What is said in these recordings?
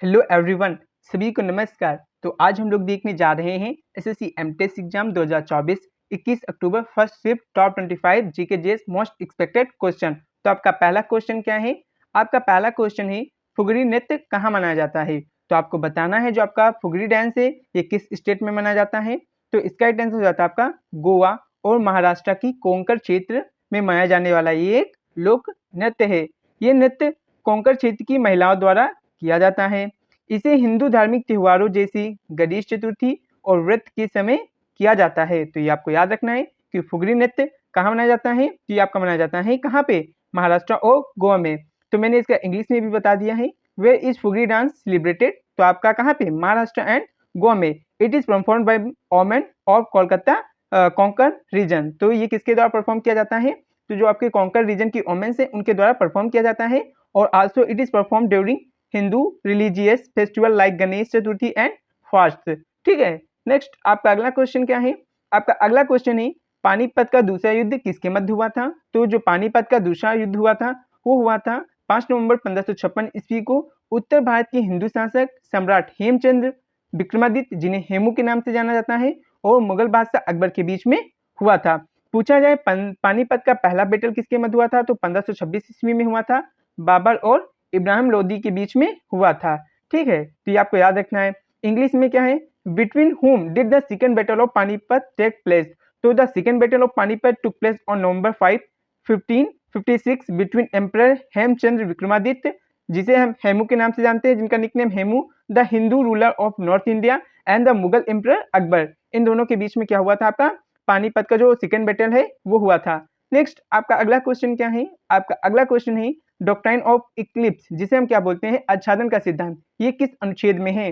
Hello everyone, सभी को नमस्कार। तो आज हम लोग देखने जा रहे हैं SSC MTech exam 2024 21 October first shift top 25 GK GS most expected question. तो आपका पहला क्वेश्चन क्या है? आपका पहला क्वेश्चन है फुगड़ी नृत्य कहाँ मनाया जाता है। तो आपको बताना है जो आपका फुगड़ी डांस है ये किस स्टेट में मनाया जाता है। तो इसका राइट आंसर हो जाता है आपका गोवा और महाराष्ट्र की कोंकण क्षेत्र में मनाया जाने वाला ये एक लोक नृत्य है। ये नृत्य कोंकण क्षेत्र की महिलाओं द्वारा किया जाता है। इसे हिंदू धार्मिक त्योहारों जैसी गणेश चतुर्थी और व्रत के समय किया जाता है। तो ये आपको याद रखना है कि फुगड़ी नृत्य कहाँ मनाया जाता है। तो ये आपका मनाया जाता है कहाँ पे? महाराष्ट्र और गोवा में। तो मैंने इसका इंग्लिश में भी बता दिया है, where is Fugdi dance celebrated. तो आपका कहाँ पे? महाराष्ट्र एंड गोवा में। It is perform by women और कोलकाता कोंकण रीजन। तो ये किसके द्वारा परफॉर्म किया जाता है? तो जो आपके कोंकण रीजन की वोमेन्स है उनके द्वारा परफॉर्म किया जाता है। और also it is perform during Hindu religious festival like Ganesh Chaturthi and fast. ठीक है, नेक्स्ट आपका अगला क्वेश्चन क्या है? आपका अगला क्वेश्चन है पानीपत का दूसरा युद्ध किसके मध्य हुआ था। तो जो पानीपत का दूसरा युद्ध हुआ था वो हुआ था 5 नवंबर 1556 ईस्वी को उत्तर भारत के हिंदू शासक सम्राट हेमचंद्र विक्रमादित्य, जिन्हें हेमू के नाम से जाना जाता है, और मुगल बादशाह अकबर के बीच में हुआ था। पूछा जाए पानीपत का पहला बैटल किसके मध्य हुआ था। तो 1526 ईस्वी में हुआ था, बाबर और इब्राहिम लोदी के बीच में हुआ था। ठीक है, तो ये आपको याद रखना है। इंग्लिश में क्या है? Between whom did the second battle of Panipat take place? तो the second battle of Panipat took place on November 5, 1556 between Emperor Hemchandra Vikramaditya, जिसे हम हेमू के नाम से जानते हैं, जिनका nickname Hemu, the Hindu ruler of north India and the Mughal emperor Akbar. इन दोनों के बीच में क्या हुआ था? आपका पानीपत का जो सेकेंड बैटल है वो हुआ था। नेक्स्ट आपका अगला क्वेश्चन क्या है? आपका अगला क्वेश्चन है डॉक्ट्राइन ऑफ इक्लिप्स, जिसे हम क्या बोलते हैं? आच्छादन का सिद्धांत। ये किस अनुच्छेद में है?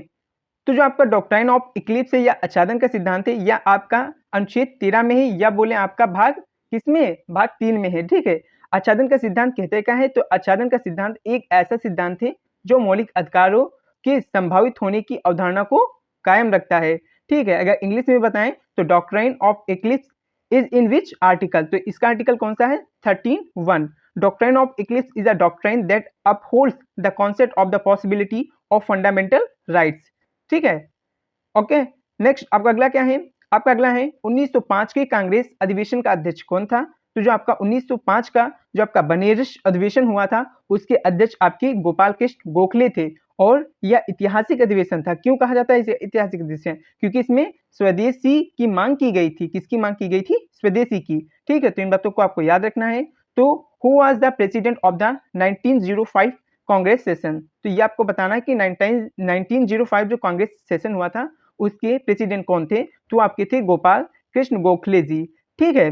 तो जो आपका डॉक्ट्राइन ऑफ इक्लिप्स है या आच्छादन का सिद्धांत है, या आपका अनुच्छेद 13 में है, या बोले आपका भाग किसमें है? भाग 3 में है। ठीक है, आच्छादन का सिद्धांत कहते क्या है? तो आच्छादन का सिद्धांत एक ऐसा सिद्धांत है जो मौलिक अधिकारों के संभावित होने की अवधारणा को कायम रखता है। ठीक है, अगर इंग्लिश में बताएं तो doctrine of Eclipse is in which article. तो इसका आर्टिकल कौन सा है? 13(1). Doctrine of eclipse is a doctrine that upholds the concept of the possibility of fundamental rights. ठीक है, ओके। नेक्स्ट आपका अगला क्या है? आपका अगला है 1905 के कांग्रेस अधिवेशन का अध्यक्ष कौन था। तो जो आपका 1905 का जो आपका बनेरस अधिवेशन हुआ था उसके अध्यक्ष आपके गोपाल कृष्ण गोखले थे। और यह ऐतिहासिक अधिवेशन था। क्यों कहा जाता है इसे ऐतिहासिक अधिवेशन? क्योंकि इसमें स्वदेशी की मांग की गई थी। किसकी मांग की गई थी? स्वदेशी की। ठीक है, तो इन बातों को आपको याद रखना है। तो who was the president of the 1905 Congress session? तो ये आपको बताना है कि 1905 जो कांग्रेस सेशन हुआ था उसके प्रेसिडेंट कौन थे? तो आपके थे गोपाल कृष्ण गोखले जी। ठीक है,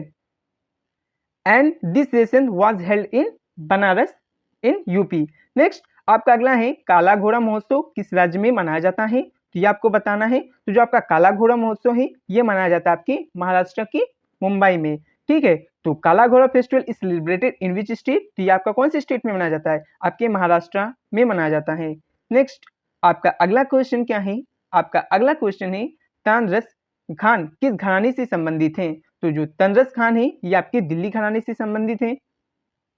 and this session was held in Banaras in UP. Next आपका अगला है काला घोड़ा महोत्सव किस राज्य में मनाया जाता है? तो ये आपको बताना है। तो जो आपका काला घोड़ा महोत्सव है ये मनाया जाता है आपके महाराष्ट्र की मुंबई में। ठीक है, तो काला घोड़ा festival is celebrated in which state? तो ये आपका कौन से स्टेट में मनाया जाता है? आपके महाराष्ट्र में मनाया जाता है। नेक्स्ट आपका अगला क्वेश्चन क्या है? आपका अगला क्वेश्चन है तानरस खान किस घराने से संबंधित हैं? तो जो तनरस खान है ये आपके दिल्ली घराने से संबंधित हैं।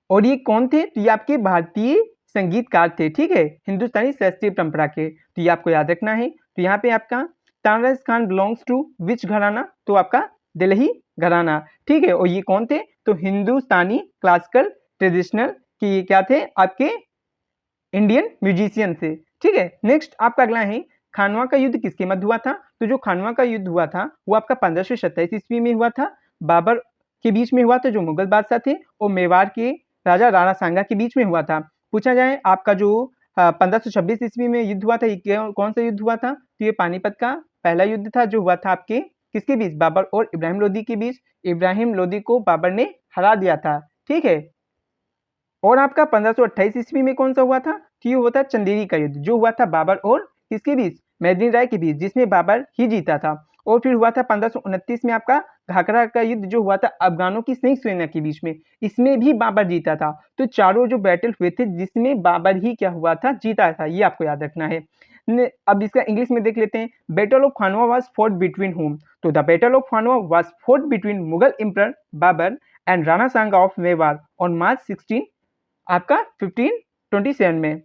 और ये कौन थे? तो ये आपके भारतीय संगीतकार थे। ठीक है, हिंदुस्तानी शास्त्रीय परंपरा के। तो ये आपको याद रखना है। तो यहाँ पे आपका तानरस खान बिलोंग्स टू विच घराना? तो आपका दिल्ली घराना। ठीक है, और ये कौन थे? तो हिंदुस्तानी क्लासिकल ट्रेडिशनल की ये क्या थे? आपके इंडियन म्यूजिशियन थे। ठीक है, नेक्स्ट आपका अगला है खानवा का युद्ध किसके मध्य हुआ था? तो जो खानवा का युद्ध हुआ था वो आपका 1527 ईस्वी में हुआ था। बाबर के बीच में हुआ था जो मुगल बादशाह थे, और मेवाड़ के राजा राणा सांगा के बीच में हुआ था। पूछा जाए आपका जो 1526 ईस्वी में युद्ध हुआ था ये कौन सा युद्ध हुआ था? तो ये पानीपत का पहला युद्ध था जो हुआ था आपके किसके बीच? बाबर और इब्राहिम लोदी के बीच। इब्राहिम लोदी को बाबर ने हरा दिया था। ठीक है, और आपका 1528 ईस्वी में कौन सा हुआ था? तो ये हुआ था चंदेरी का युद्ध जो हुआ था बाबर और किसके बीच? मेदिनी राय के बीच, जिसमें बाबर ही जीता था। और फिर हुआ था 1529 में आपका घाघरा का युद्ध जो हुआ था अफगानों की संयुक्त सेना के बीच में, इसमें भी बाबर जीता था। तो चारों जो बैटल हुए थे जिसमें बाबर ही क्या हुआ था? जीता था। ये आपको याद रखना है। अब इसका इंग्लिश में देख लेते हैं। Battle of Khanwa was fought between whom? तो the battle of Khanwa was fought between Mughal emperor Babur and Rana Sanga of Mewar on March 16 आपका 1527 में।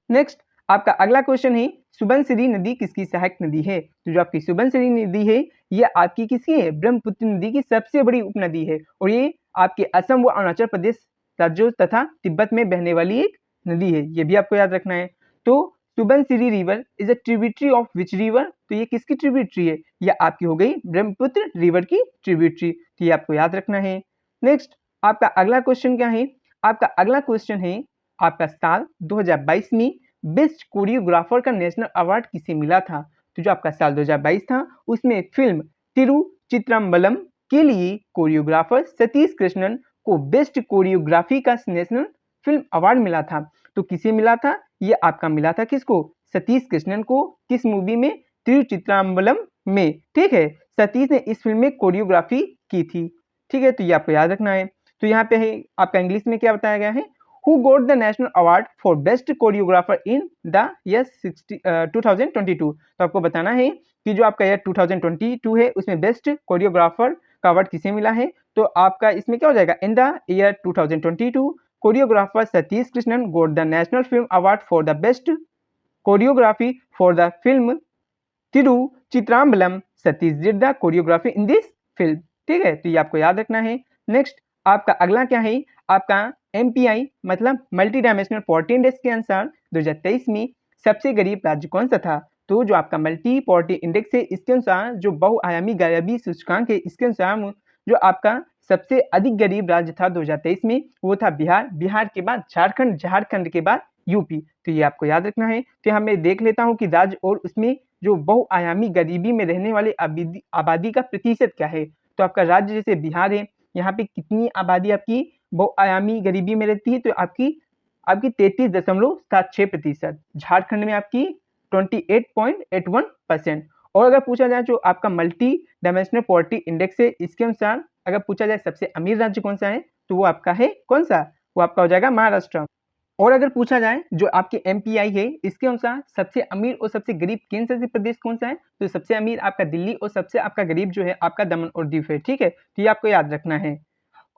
नेक्स्ट आपका अगला क्वेश्चन है सुबनसिरी नदी किसकी सहायक नदी है? तो जो आपकी सुबनसिरी नदी है ये आपकी किसकी है? ब्रह्मपुत्र नदी की सबसे बड़ी उपनदी है और ये आपके असम व अरुणाचल प्रदेश राज्यों तथा तिब्बत में बहने वाली एक नदी है, ये भी आपको याद रखना है। तो Subansiri river is a tributary of which river? तो ये किसकी ट्रिब्यूटरी है? ये आपकी हो गई ब्रह्मपुत्र रिवर की ट्रिब्यूटरी, तो ये आपको याद रखना है। नेक्स्ट आपका अगला क्वेश्चन क्या है? आपका अगला क्वेश्चन है आपका साल 2022 में बेस्ट कोरियोग्राफर का नेशनल अवार्ड किसे मिला था? तो जो आपका साल 2022 था उसमें फिल्म तिरुचित्रम्बलम के लिए कोरियोग्राफर सतीश कृष्णन को बेस्ट कोरियोग्राफी का नेशनल फिल्म अवार्ड मिला था। तो किसे मिला था? ये आपका मिला था किसको? सतीश कृष्णन को। किस मूवी में? तिरुचित्रम्बलम में। ठीक है, सतीश ने इस फिल्म में कोरियोग्राफी की थी। ठीक है, तो ये आपको याद रखना है। तो यहाँ पे है आपका इंग्लिश में क्या बताया गया है? Who got the national award for best choreographer in the year 2022? तो आपको बताना है कि जो आपका ईयर 2022 है उसमें बेस्ट कोरियोग्राफर का अवार्ड किसे मिला है? तो आपका इसमें क्या हो जाएगा? In the year 2022 choreographer Satish Krishnan got the national film award for the best choreography for the film Thiruchitrambalam. Satish did the choreography in this film. ठीक है, तो ये आपको याद रखना है। नेक्स्ट आपका अगला क्या है? आपका MPI मतलब मल्टी डायमेंशनल पॉवर्टी इंडेक्स के अनुसार 2023 में सबसे गरीब राज्य कौन सा था? तो जो आपका मल्टी पॉवर्टी इंडेक्स है इसके अनुसार जो बहुआयामी गरीबी सूचकांक है इसके अनुसार जो आपका सबसे अधिक गरीब राज्य था 2023 में वो था बिहार। बिहार के बाद झारखंड, झारखंड के बाद यूपी। तो ये आपको याद रखना है। तो यहाँ मैं देख लेता हूँ कि राज्य और उसमें जो बहुआयामी गरीबी में रहने वाले आबादी का प्रतिशत क्या है। तो आपका राज्य जैसे बिहार है, यहाँ पे कितनी आबादी आपकी बहुआयामी गरीबी में रहती है? तो आपकी 33.76%। झारखंड में आपकी 28.81%। और अगर पूछा जाए जो आपका मल्टी डायमेंशनल पॉवर्टी इंडेक्स है इसके अनुसार अगर पूछा जाए सबसे अमीर राज्य कौन सा है तो वो आपका है कौन सा? वो आपका हो जाएगा महाराष्ट्र। और अगर पूछा जाए जो आपके MPI है इसके अनुसार सबसे अमीर और सबसे गरीब केंद्र शासित प्रदेश कौन सा है? तो सबसे अमीर आपका दिल्ली और सबसे आपका गरीब जो है आपका दमन और दीव है। ठीक है, तो ये आपको याद रखना है।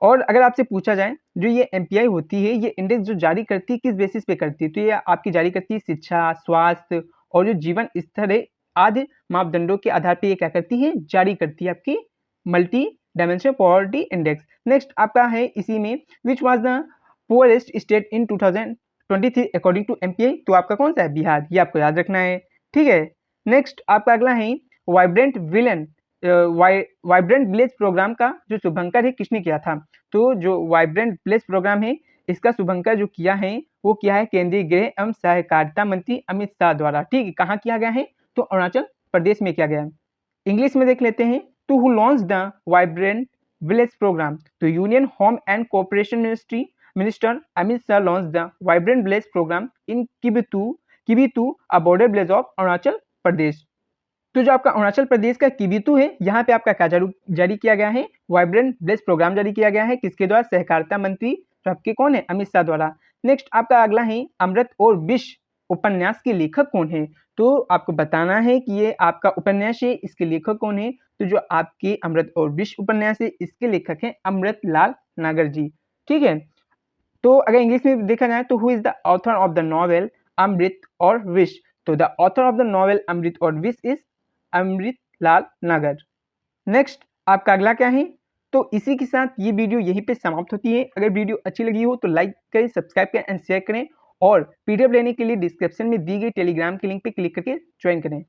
और अगर आपसे पूछा जाए जो ये MPI होती है ये इंडेक्स जो जारी करती है किस बेसिस पे करती है? तो ये आपकी जारी करती है शिक्षा, स्वास्थ्य और जो जीवन स्तर है आदि मापदंडों के आधार पर ये क्या करती है? जारी करती है आपकी multi dimensional poverty index. Next आपका है इसी में which was the poorest state in 2023 according to MPI? तो आपका कौन सा है? बिहार। ये आपको याद रखना है। ठीक है, नेक्स्ट आपका अगला है वाइब्रेंट विलेज प्रोग्राम का जो शुभंकर है किसने किया था? तो जो वाइब्रेंट विलेज प्रोग्राम है इसका शुभंकर जो किया है वो किया है केंद्रीय गृह एवं सहकारिता मंत्री अमित शाह द्वारा। ठीक है, कहाँ किया गया है? तो अरुणाचल प्रदेश में किया गया है। इंग्लिश में देख लेते हैं। To who launch the vibrant village programme? तो union home and cooperation minister Amit Shah launch the vibrant village programme in Kibithu a border village of Arunachal Pradesh. तो जो आपका अरुणाचल प्रदेश का किबिथु है यहाँ पे आपका क्या जारी किया गया है? वाइब्रेंट विलेज प्रोग्राम जारी किया गया है। किसके द्वारा? सहकारिता मंत्री जो आपके कौन है? अमित शाह द्वारा। नेक्स्ट आपका अगला है अमृत और विष उपन्यास के लेखक कौन है? तो आपको बताना है कि ये आपका उपन्यास है इसके लेखक कौन है? तो जो आपके अमृत और विष उपन्यास है इसके लेखक हैं अमृतलाल नागर जी। ठीक है, तो अगर इंग्लिश में देखा जाए तो who is the author of the novel Amrit aur Vish? तो the author of the novel Amrit aur Vish is Amritlal नागर। नेक्स्ट आपका अगला क्या है? तो इसी के साथ ये वीडियो यहीं पे समाप्त होती है। अगर वीडियो अच्छी लगी हो तो लाइक करें, सब्सक्राइब करें एंड शेयर करें और PDF लेने के लिए डिस्क्रिप्शन में दी गई टेलीग्राम के लिंक पे क्लिक करके ज्वाइन करें।